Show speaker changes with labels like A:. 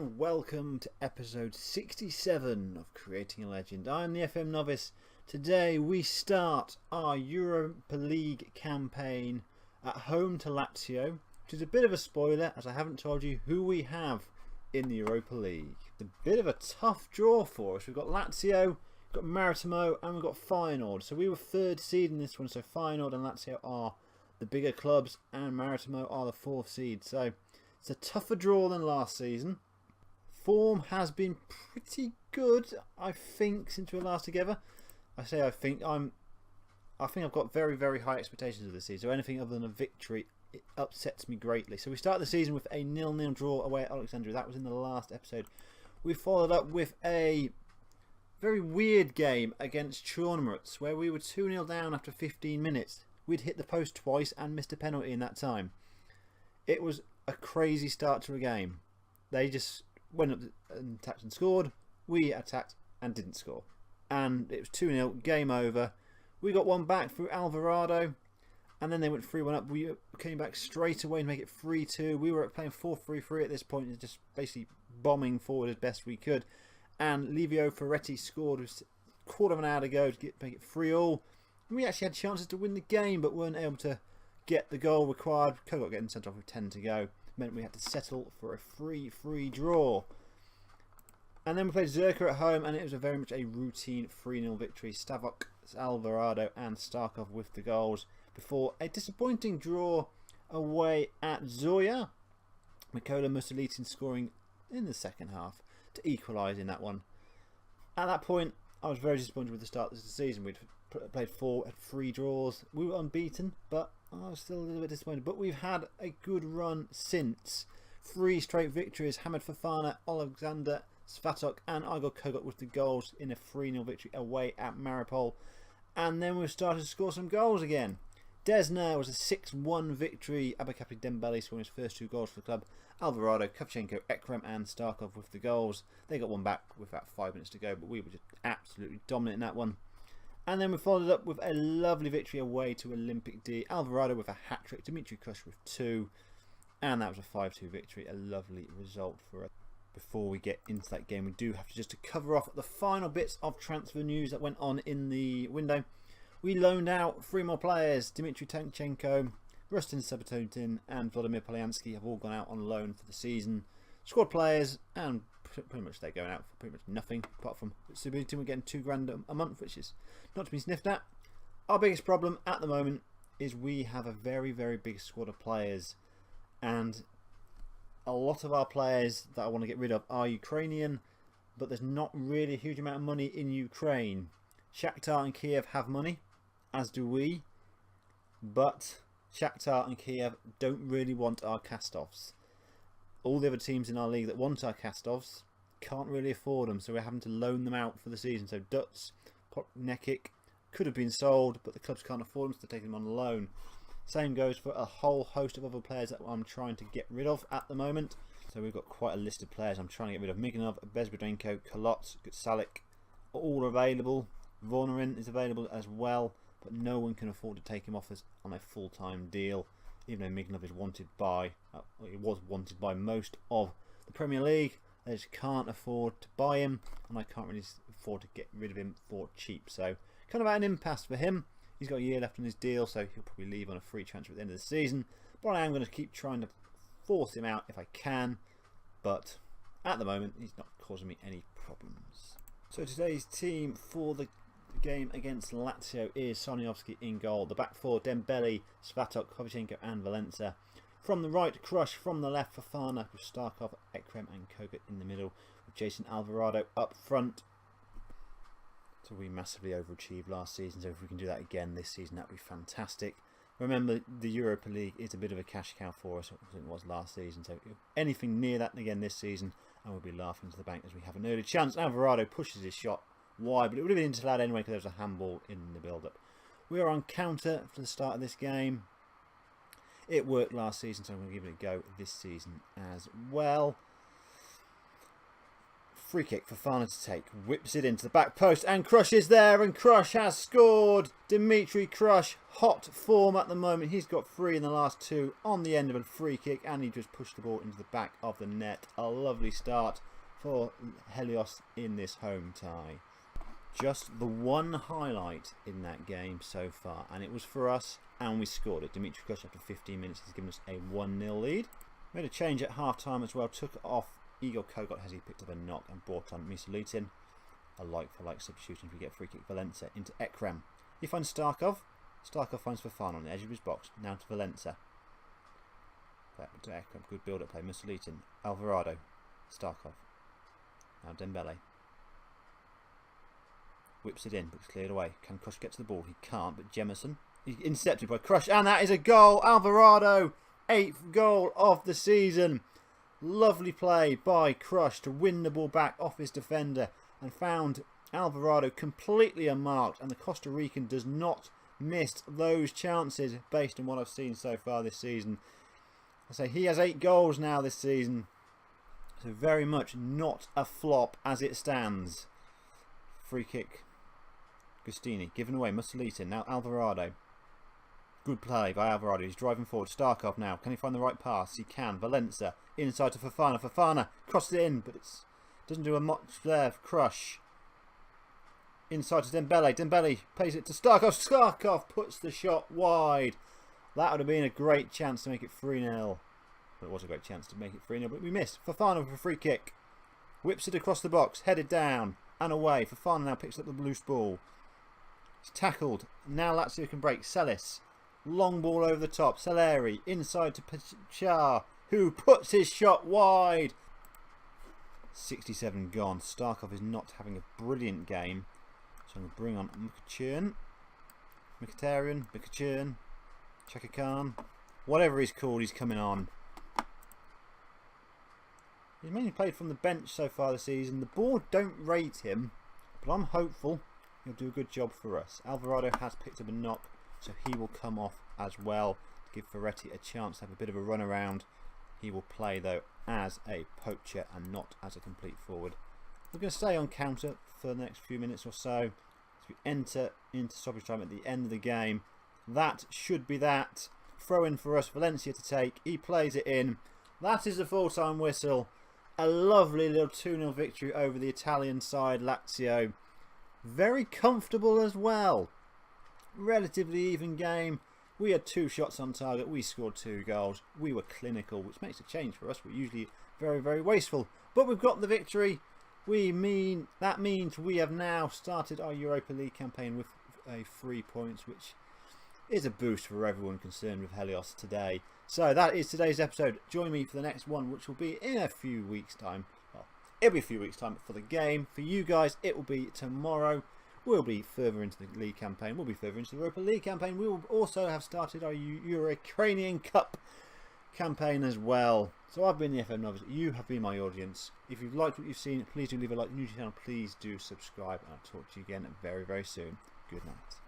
A: and welcome to episode 67 of Creating a Legend. I'm the FM Novice. Today we start our Europa League campaign at home to Lazio, which is a bit of a spoiler as I haven't told you who we have in the Europa League. It's a bit of a tough draw for us. We've got Lazio, we've got Maritimo and we've got Feyenoord. So we were third seed in this one, so Feyenoord and Lazio are the bigger clubs and Maritimo are the fourth seed. So it's a tougher draw than last season. Form has been pretty good, I think, since we were last together. I say I think. I think I've got very, very high expectations of this season. So anything other than a victory, it upsets me greatly. So we start the season with a 0-0 draw away at Alexandria. That was in the last episode. We followed up with a very weird game against Chornomorets, where we were 2-0 down after 15 minutes. We'd hit the post twice and missed a penalty in that time. It was a crazy start to a game. They just went up and attacked and scored. We attacked and didn't score. And it was 2-0, game over. We got one back through Alvarado. And then they went 3-1 up. We came back straight away to make it 3-2. We were playing 4-3-3 at this point, just basically bombing forward as best we could. And Livio Ferretti scored with a quarter of an hour to go to make it 3-3. We actually had chances to win the game, but weren't able to get the goal required. Kogot getting sent off with 10 to go meant we had to settle for a 3-3 draw. And then we played Zerka at home, and it was very much a routine 3-0 victory. Stavok, Alvarado and Starkov with the goals before a disappointing draw away at Zoya. Mikola Musolitin scoring in the second half to equalise in that one. At that point, I was very disappointed with the start of the season. We'd played 3 draws. We were unbeaten, but I was still a little bit disappointed. But we've had a good run since. 3 straight victories. Hamid Fofana, Alexander Svatok and Igor Kogot with the goals in a 3-0 victory away at Maripol. And then we've started to score some goals again. Desna was a 6-1 victory. Abakapi Dembele scoring his first 2 goals for the club. Alvarado, Kovchenko, Ekrem and Starkov with the goals. They got one back with about 5 minutes to go, but we were just absolutely dominant in that one. And then we followed up with a lovely victory away to Olympic D. Alvarado with a hat-trick, Dimitri Krush with 2. And that was a 5-2 victory, a lovely result for us. Before we get into that game, we do have to just to cover off the final bits of transfer news that went on in the window. We loaned out 3 more players. Dmitry Tanchenko, Rustin Sabatotin and Vladimir Polyansky have all gone out on loan for the season. Squad players, and pretty much they're going out for pretty much nothing, apart from Subutin. We're getting $2,000 a month, which is not to be sniffed at. Our biggest problem at the moment is we have a very, very big squad of players, and a lot of our players that I want to get rid of are Ukrainian, but there's not really a huge amount of money in Ukraine. Shakhtar and Kiev have money, as do we, but Shakhtar and Kiev don't really want our cast-offs. All the other teams in our league that want our cast-offs can't really afford them, so we're having to loan them out for the season. So Dutz, Nekic could have been sold, but the clubs can't afford them, so they're taking them on loan. Same goes for a whole host of other players that I'm trying to get rid of at the moment. So we've got quite a list of players I'm trying to get rid of. Miganov, Bezbedrenko, Kolot, Gutsalik, all available. Vornerin is available as well, but no one can afford to take him off as on a full-time deal, even though Miganov is wanted by, he was wanted by most of the Premier League. They just can't afford to buy him, and I can't really afford to get rid of him for cheap. So kind of at an impasse for him. He's got a year left on his deal, so he'll probably leave on a free transfer at the end of the season. But I am going to keep trying to force him out if I can. But at the moment, he's not causing me any problems. So today's team for the game against Lazio is Soniowski in goal. The back 4, Dembele, Svatok, Kovchenko and Valenza. From the right, Krush. From the left, Fofana with Starkov, Ekrem and Kogut in the middle. With Jason Alvarado up front. So we massively overachieved last season, so if we can do that again this season, that would be fantastic. Remember, the Europa League is a bit of a cash cow for us, as it was last season, so anything near that again this season, and we'll be laughing to the bank as we have an early chance. Alvarado pushes his shot wide, but it would have been disallowed anyway because there was a handball in the build-up. We are on counter for the start of this game. It worked last season, so I'm going to give it a go this season as well. Free kick for Fana to take. Whips it into the back post and Crush is there, and Crush has scored. Dimitri Crush, hot form at the moment. He's got 3 in the last 2 on the end of a free kick, and he just pushed the ball into the back of the net. A lovely start for Gelios in this home tie. Just the one highlight in that game so far, and it was for us, and we scored it. Dimitri Crush after 15 minutes has given us a 1-0 lead. Made a change at half time as well, took off Gelios Kharkiv as he picked up a knock and brought on Mislitin. A like-for-like substitution. We get free kick Valencia into Ekrem. He finds Starkov. Starkov finds Fofana on the edge of his box. Now to Valencia. Back to Ekrem. Good build-up play. Mislitin. Alvarado. Starkov. Now Dembele. Whips it in, but it's cleared away. Can Crush get to the ball? He can't, but Jemison. He's intercepted by Crush, and that is a goal. Alvarado. 8th goal of the season. Lovely play by Crush to win the ball back off his defender and found Alvarado completely unmarked, and the Costa Rican does not miss those chances based on what I've seen so far this season. I say he has 8 goals now this season, so very much not a flop as it stands. Free kick. Gustini given away. Mussolini. Now Alvarado. Good play by Alvarado. He's driving forward. Starkov now. Can he find the right pass? He can. Valencia. Inside to Fofana. Fofana crosses it in, but it doesn't do a much there. Crush. Inside to Dembele. Dembele plays it to Starkov. Starkov puts the shot wide. That would have been a great chance to make it 3-0. Well, it was a great chance to make it 3-0, but we missed. Fofana with a free kick. Whips it across the box. Headed down and away. Fofana now picks up the loose ball. He's tackled. Now Lazio can break. Celis. Long ball over the top. Saleri inside to Pachar, who puts his shot wide. 67 gone. Starkov is not having a brilliant game. So I'm going to bring on Mkhitaryan, Chaka Khan. Whatever he's called, he's coming on. He's mainly played from the bench so far this season. The board don't rate him, but I'm hopeful he'll do a good job for us. Alvarado has picked up a knock, so he will come off as well to give Ferretti a chance to have a bit of a run around. He will play though as a poacher and not as a complete forward. We're going to stay on counter for the next few minutes or so as we enter into stoppage time at the end of the game. That should be that. Throw in for us, Valencia to take. He plays it in. That is the full-time whistle. A lovely little 2-0 victory over the Italian side, Lazio. Very comfortable as well. Relatively even game. We had 2 shots on target. We scored 2 goals. We were clinical, which makes a change for us. We're usually very, very wasteful. But we've got the victory. That means we have now started our Europa League campaign with 3 points, which is a boost for everyone concerned with Gelios today. So that is today's episode. Join me for the next one, which will be in a few weeks' time. Well, it'll be a few weeks' time for the game. For you guys, it will be tomorrow. We'll be further into the league campaign. We'll be further into the Europa League campaign. We will also have started our Ukrainian Cup campaign as well. So I've been the FM Novice. You have been my audience. If you've liked what you've seen, please do leave a like. If you're new to the channel, please do subscribe. And I'll talk to you again very, very soon. Good night.